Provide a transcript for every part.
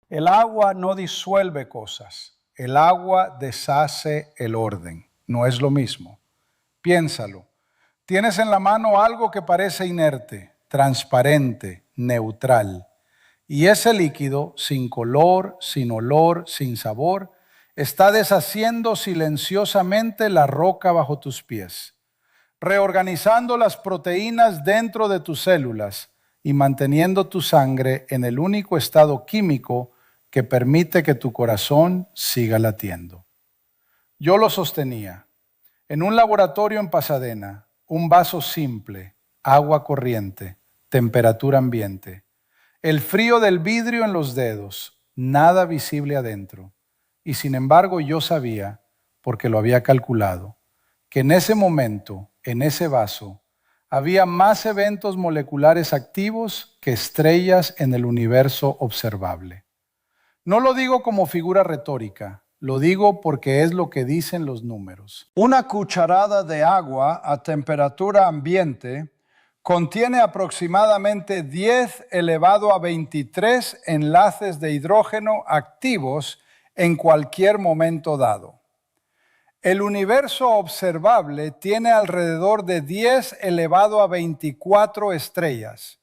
El agua no disuelve cosas, el agua deshace el orden. No es lo mismo. Piénsalo. Tienes en la mano algo que parece inerte, transparente, neutral. Y ese líquido, sin color, sin olor, sin sabor, está deshaciendo silenciosamente la roca bajo tus pies, reorganizando las proteínas dentro de tus células y manteniendo tu sangre en el único estado químico que permite que tu corazón siga latiendo. Yo lo sostenía. En un laboratorio en Pasadena, un vaso simple, agua corriente, temperatura ambiente, el frío del vidrio en los dedos, nada visible adentro. Y sin embargo yo sabía, porque lo había calculado, que en ese momento, en ese vaso, había más eventos moleculares activos que estrellas en el universo observable. No lo digo como figura retórica, lo digo porque es lo que dicen los números. Una cucharada de agua a temperatura ambiente contiene aproximadamente 10 elevado a 23 enlaces de hidrógeno activos en cualquier momento dado. El universo observable tiene alrededor de 10 elevado a 24 estrellas.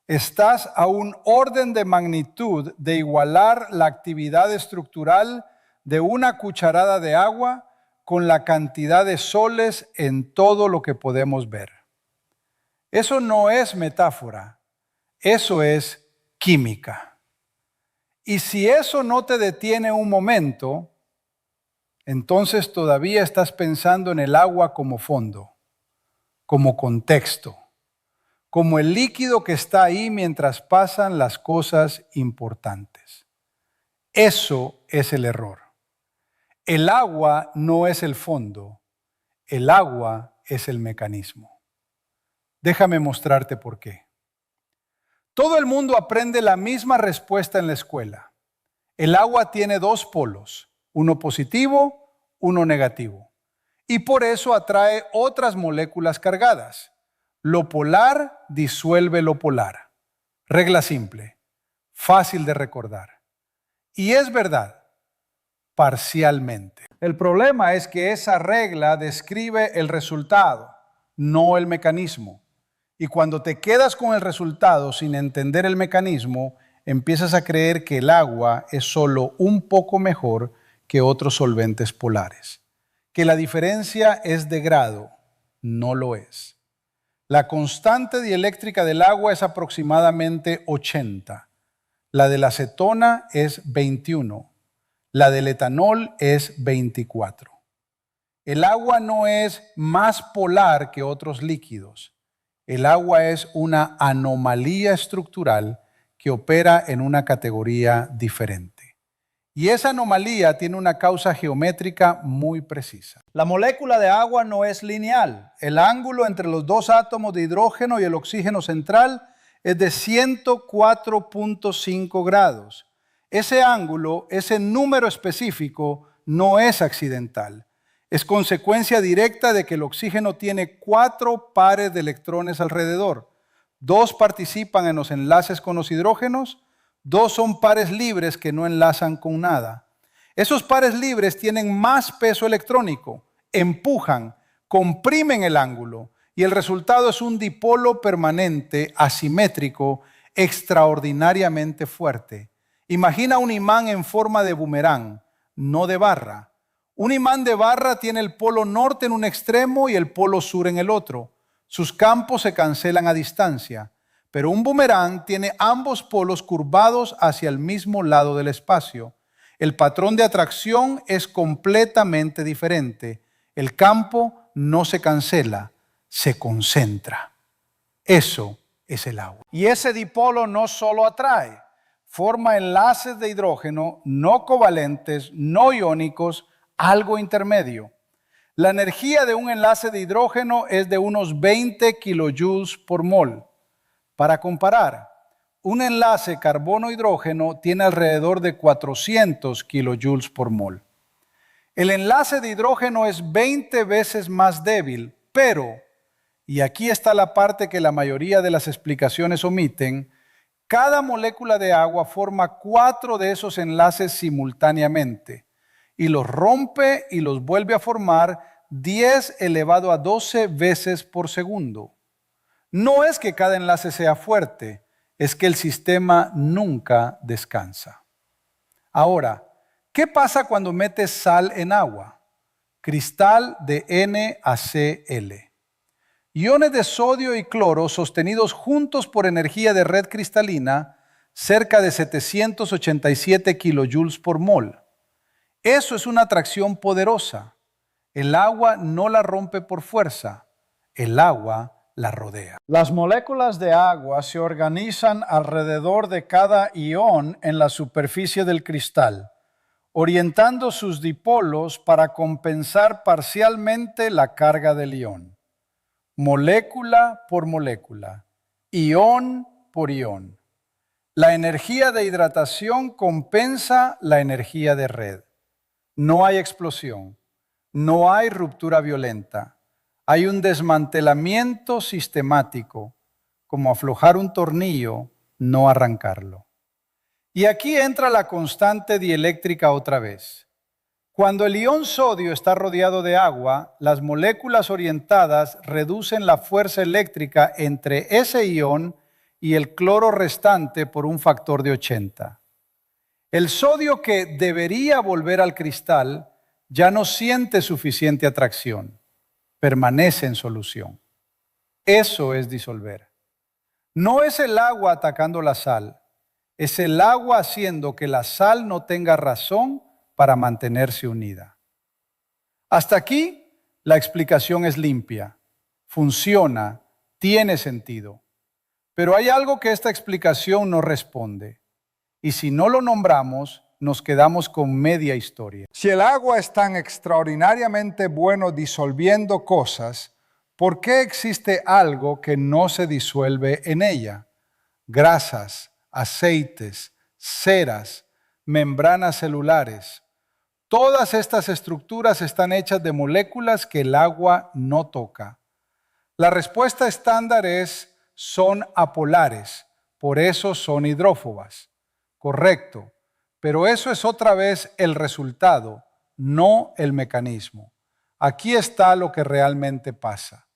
Estás a un orden de magnitud de igualar la actividad estructural de una cucharada de agua con la cantidad de soles en todo lo que podemos ver. Eso no es metáfora, eso es química. Y si eso no te detiene un momento, entonces todavía estás pensando en el agua como fondo, como contexto, como el líquido que está ahí mientras pasan las cosas importantes. Eso es el error. El agua no es el fondo, el agua es el mecanismo. Déjame mostrarte por qué. Todo el mundo aprende la misma respuesta en la escuela. El agua tiene dos polos, uno positivo, uno negativo. Y por eso atrae otras moléculas cargadas. Lo polar disuelve lo polar. Regla simple, fácil de recordar. Y es verdad, parcialmente. El problema es que esa regla describe el resultado, no el mecanismo. Y cuando te quedas con el resultado sin entender el mecanismo, empiezas a creer que el agua es solo un poco mejor que otros solventes polares. Que la diferencia es de grado, no lo es. La constante dieléctrica del agua es aproximadamente 80. La de la acetona es 21. La del etanol es 24. El agua no es más polar que otros líquidos. El agua es una anomalía estructural que opera en una categoría diferente. Y esa anomalía tiene una causa geométrica muy precisa. La molécula de agua no es lineal. El ángulo entre los dos átomos de hidrógeno y el oxígeno central es de 104.5 grados. Ese ángulo, ese número específico, no es accidental. Es consecuencia directa de que el oxígeno tiene 4 pares de electrones alrededor. 2 participan en los enlaces con los hidrógenos, 2 son pares libres que no enlazan con nada. Esos pares libres tienen más peso electrónico, empujan, comprimen el ángulo y el resultado es un dipolo permanente, asimétrico, extraordinariamente fuerte. Imagina un imán en forma de boomerang, no de barra. Un imán de barra tiene el polo norte en un extremo y el polo sur en el otro. Sus campos se cancelan a distancia. Pero un boomerang tiene ambos polos curvados hacia el mismo lado del espacio. El patrón de atracción es completamente diferente. El campo no se cancela, se concentra. Eso es el agua. Y ese dipolo no solo atrae, forma enlaces de hidrógeno no covalentes, no iónicos, algo intermedio. La energía de un enlace de hidrógeno es de unos 20 kilojoules por mol. Para comparar, un enlace carbono-hidrógeno tiene alrededor de 400 kilojoules por mol. El enlace de hidrógeno es 20 veces más débil, pero, y aquí está la parte que la mayoría de las explicaciones omiten, Cada molécula de agua forma 4 de esos enlaces simultáneamente y los rompe y los vuelve a formar 10 elevado a 12 veces por segundo. No es que cada enlace sea fuerte, es que el sistema nunca descansa. Ahora, ¿qué pasa cuando metes sal en agua? Cristal de NaCl. Iones de sodio y cloro sostenidos juntos por energía de red cristalina, cerca de 787 kilojoules por mol. Eso es una atracción poderosa. El agua no la rompe por fuerza, el agua la rodea. Las moléculas de agua se organizan alrededor de cada ion en la superficie del cristal, orientando sus dipolos para compensar parcialmente la carga del ion. Molécula por molécula, ion por ion. La energía de hidratación compensa la energía de red. No hay explosión, no hay ruptura violenta. Hay un desmantelamiento sistemático, como aflojar un tornillo, no arrancarlo. Y aquí entra la constante dieléctrica otra vez. Cuando el ion sodio está rodeado de agua, las moléculas orientadas reducen la fuerza eléctrica entre ese ion y el cloro restante por un factor de 80. El sodio que debería volver al cristal ya no siente suficiente atracción, permanece en solución. Eso es disolver. No es el agua atacando la sal, es el agua haciendo que la sal no tenga razón para mantenerse unida. Hasta aquí la explicación es limpia, funciona, tiene sentido. Pero hay algo que esta explicación no responde. Y si no lo nombramos, nos quedamos con media historia. Si el agua es tan extraordinariamente bueno disolviendo cosas, ¿por qué existe algo que no se disuelve en ella? Grasas, aceites, ceras, membranas celulares. Todas estas estructuras están hechas de moléculas que el agua no toca. La respuesta estándar es: son apolares, por eso son hidrófobas. Correcto, pero eso es otra vez el resultado, no el mecanismo. Aquí está lo que realmente pasa.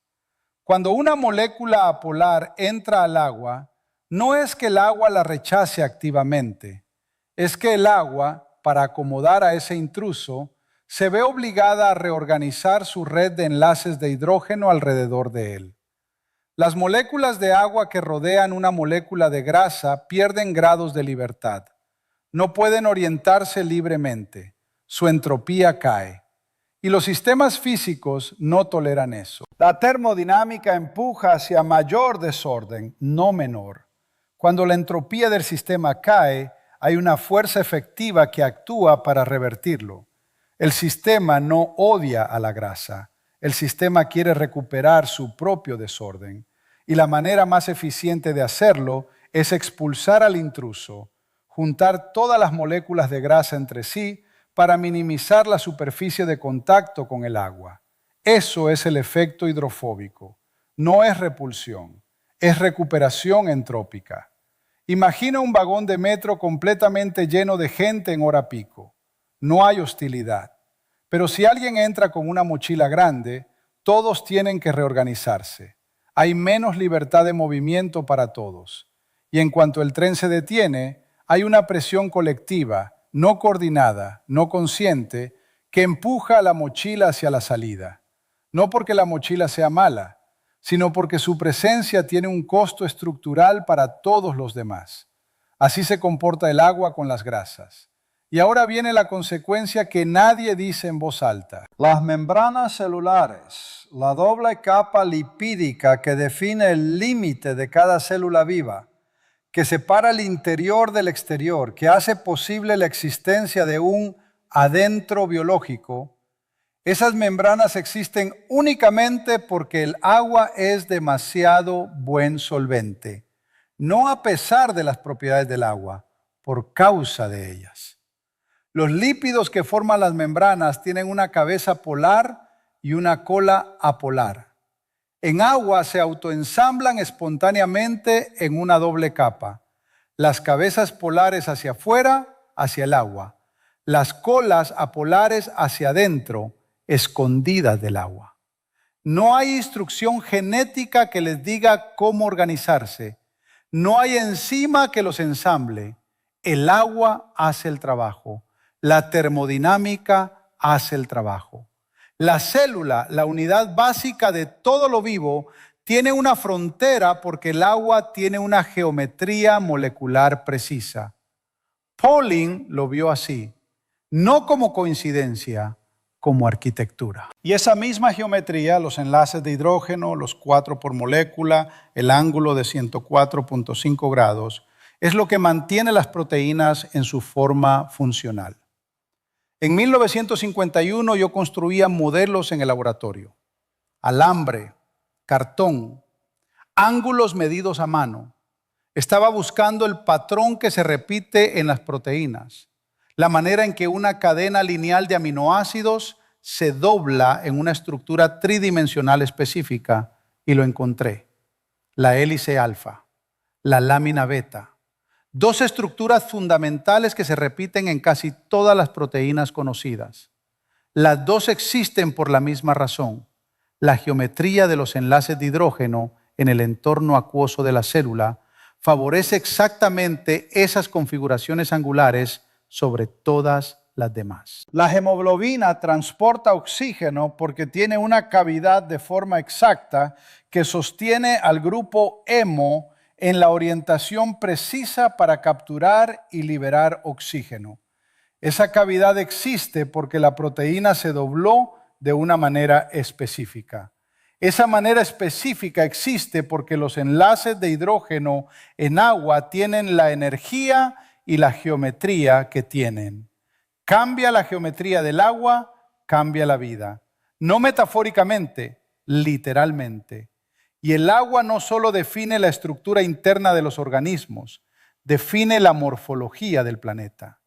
Cuando una molécula apolar entra al agua, no es que el agua la rechace activamente, es que el agua, para acomodar a ese intruso, se ve obligada a reorganizar su red de enlaces de hidrógeno alrededor de él. Las moléculas de agua que rodean una molécula de grasa pierden grados de libertad. No pueden orientarse libremente. Su entropía cae. Y los sistemas físicos no toleran eso. La termodinámica empuja hacia mayor desorden, no menor. Cuando la entropía del sistema cae, hay una fuerza efectiva que actúa para revertirlo. El sistema no odia a la grasa. El sistema quiere recuperar su propio desorden. Y la manera más eficiente de hacerlo es expulsar al intruso, juntar todas las moléculas de grasa entre sí para minimizar la superficie de contacto con el agua. Eso es el efecto hidrofóbico. No es repulsión, es recuperación entrópica. Imagina un vagón de metro completamente lleno de gente en hora pico. No hay hostilidad. Pero si alguien entra con una mochila grande, todos tienen que reorganizarse. Hay menos libertad de movimiento para todos. Y en cuanto el tren se detiene, hay una presión colectiva, no coordinada, no consciente, que empuja a la mochila hacia la salida. No porque la mochila sea mala, sino porque su presencia tiene un costo estructural para todos los demás. Así se comporta el agua con las grasas. Y ahora viene la consecuencia que nadie dice en voz alta. Las membranas celulares, la doble capa lipídica que define el límite de cada célula viva, que separa el interior del exterior, que hace posible la existencia de un adentro biológico. Esas membranas existen únicamente porque el agua es demasiado buen solvente, no a pesar de las propiedades del agua, por causa de ellas. Los lípidos que forman las membranas tienen una cabeza polar y una cola apolar. En agua se autoensamblan espontáneamente en una doble capa. las cabezas polares hacia afuera, hacia el agua, las colas apolares hacia adentro, escondidas del agua. No hay instrucción genética que les diga cómo organizarse. No hay enzima que los ensamble. El agua hace el trabajo. La termodinámica hace el trabajo. La célula, la unidad básica de todo lo vivo, tiene una frontera porque el agua tiene una geometría molecular precisa. Pauling lo vio así, no como coincidencia, como arquitectura. Y esa misma geometría, los enlaces de hidrógeno, los 4 por molécula, el ángulo de 104.5 grados, es lo que mantiene las proteínas en su forma funcional. En 1951 yo construía modelos en el laboratorio, alambre, cartón, ángulos medidos a mano. Estaba buscando el patrón que se repite en las proteínas, la manera en que una cadena lineal de aminoácidos se dobla en una estructura tridimensional específica, y lo encontré. La hélice alfa, la lámina beta, dos estructuras fundamentales que se repiten en casi todas las proteínas conocidas. Las dos existen por la misma razón. La geometría de los enlaces de hidrógeno en el entorno acuoso de la célula favorece exactamente esas configuraciones angulares sobre todas las demás. La hemoglobina transporta oxígeno porque tiene una cavidad de forma exacta que sostiene al grupo hemo en la orientación precisa para capturar y liberar oxígeno. Esa cavidad existe porque la proteína se dobló de una manera específica. Esa manera específica existe porque los enlaces de hidrógeno en agua tienen la energía y la geometría que tienen. Cambia la geometría del agua, cambia la vida. No metafóricamente, literalmente. Y el agua no solo define la estructura interna de los organismos, define la morfología del planeta.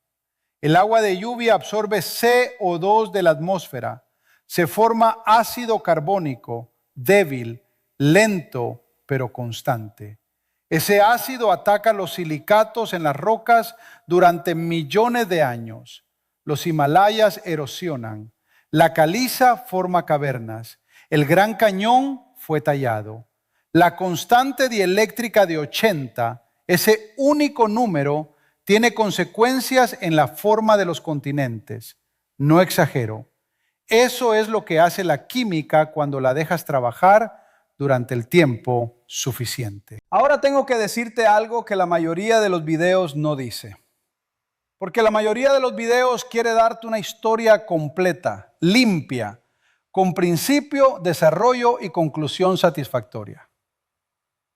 El agua de lluvia absorbe CO2 de la atmósfera. Se forma ácido carbónico, débil, lento, pero constante. Ese ácido ataca los silicatos en las rocas durante millones de años. Los Himalayas erosionan. La caliza forma cavernas. El Gran Cañón fue tallado. La constante dieléctrica de 80, ese único número, tiene consecuencias en la forma de los continentes. No exagero. Eso es lo que hace la química cuando la dejas trabajar durante el tiempo suficiente. Ahora tengo que decirte algo que la mayoría de los videos no dice. Porque la mayoría de los videos quiere darte una historia completa, limpia, con principio, desarrollo y conclusión satisfactoria.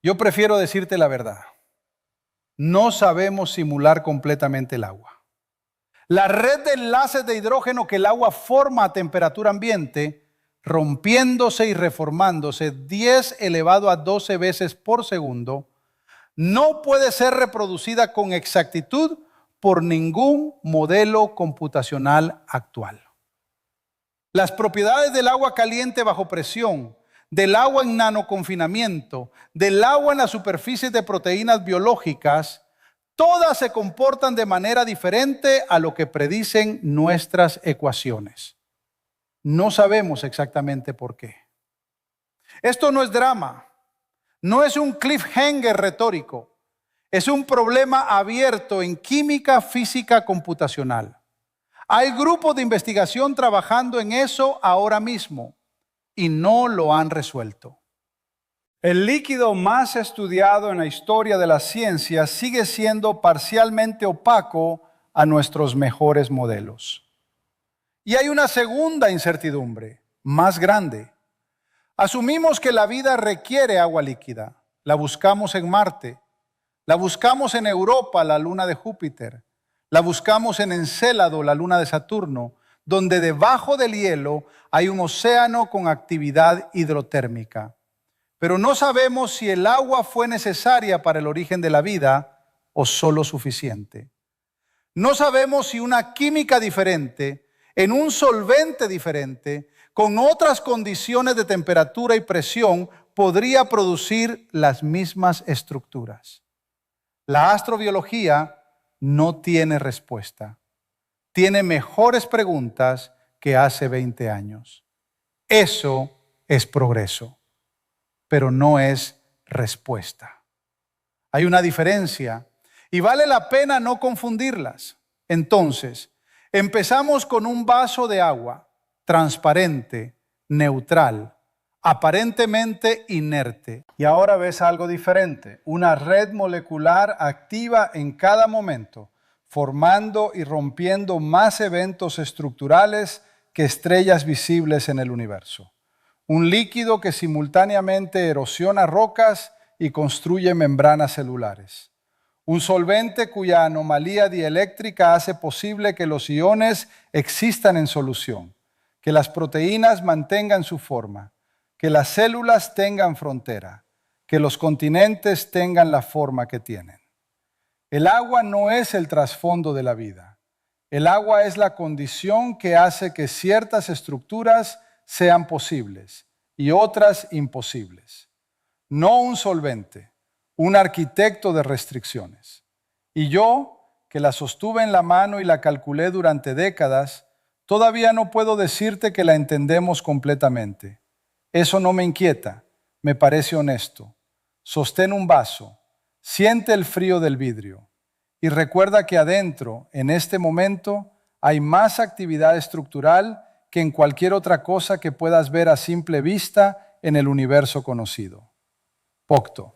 Yo prefiero decirte la verdad. No sabemos simular completamente el agua. La red de enlaces de hidrógeno que el agua forma a temperatura ambiente, rompiéndose y reformándose 10 elevado a 12 veces por segundo, no puede ser reproducida con exactitud por ningún modelo computacional actual. Las propiedades del agua caliente bajo presión, del agua en nanoconfinamiento, del agua en las superficies de proteínas biológicas, todas se comportan de manera diferente a lo que predicen nuestras ecuaciones. No sabemos exactamente por qué. Esto no es drama, no es un cliffhanger retórico, es un problema abierto en química física computacional. Hay grupos de investigación trabajando en eso ahora mismo y no lo han resuelto. El líquido más estudiado en la historia de la ciencia sigue siendo parcialmente opaco a nuestros mejores modelos. Y hay una segunda incertidumbre, más grande. Asumimos que la vida requiere agua líquida. La buscamos en Marte, la buscamos en Europa, la luna de Júpiter, la buscamos en Encélado, la luna de Saturno, donde debajo del hielo hay un océano con actividad hidrotérmica. Pero no sabemos si el agua fue necesaria para el origen de la vida o solo suficiente. No sabemos si una química diferente, en un solvente diferente, con otras condiciones de temperatura y presión, podría producir las mismas estructuras. La astrobiología no tiene respuesta. Tiene mejores preguntas que hace 20 años. Eso es progreso, pero no es respuesta. Hay una diferencia y vale la pena no confundirlas. Entonces, empezamos con un vaso de agua transparente, neutral, aparentemente inerte. Y ahora ves algo diferente, una red molecular activa en cada momento, formando y rompiendo más eventos estructurales que estrellas visibles en el universo. Un líquido que simultáneamente erosiona rocas y construye membranas celulares. Un solvente cuya anomalía dieléctrica hace posible que los iones existan en solución, que las proteínas mantengan su forma, que las células tengan frontera, que los continentes tengan la forma que tienen. El agua no es el trasfondo de la vida. El agua es la condición que hace que ciertas estructuras sean posibles y otras imposibles. No un solvente, un arquitecto de restricciones. Y yo, que la sostuve en la mano y la calculé durante décadas, todavía no puedo decirte que la entendemos completamente. Eso no me inquieta, me parece honesto. Sostén un vaso, siente el frío del vidrio y recuerda que adentro, en este momento, hay más actividad estructural que en cualquier otra cosa que puedas ver a simple vista en el universo conocido. Pocto.